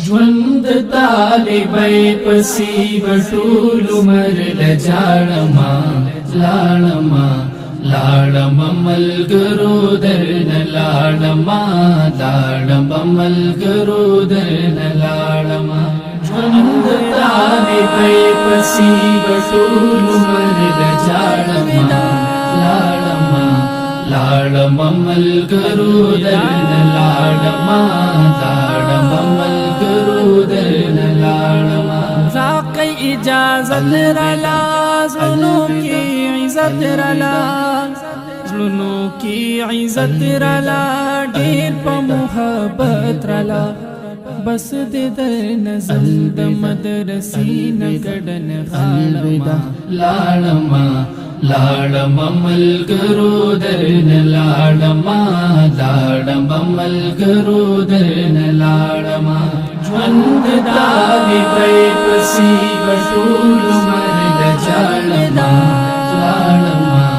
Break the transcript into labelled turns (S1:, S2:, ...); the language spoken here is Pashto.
S1: ژوند طالبای پسی بټول عمر لجاړما لاړما لاړما ملګرو درن لاړما لاړما ملګرو درن لاړما ژوند طالبای پسی بټول عمر لجاړما لاړما لاړما ملګرو درن لاړما لاړما ملګرو درن لاړما
S2: راقی اجازت رلا زلونو کی عزت رلا زلونو کی عزت رلا ډیر په محبت رلا بس دې در نزل د مدرسې نګړن غاړما
S1: لاړما لاړما ملګرو درن لاړما لاړما ملګرو درن لاړما ژوند طالبای پسی بټول عمر لجاړما لاړما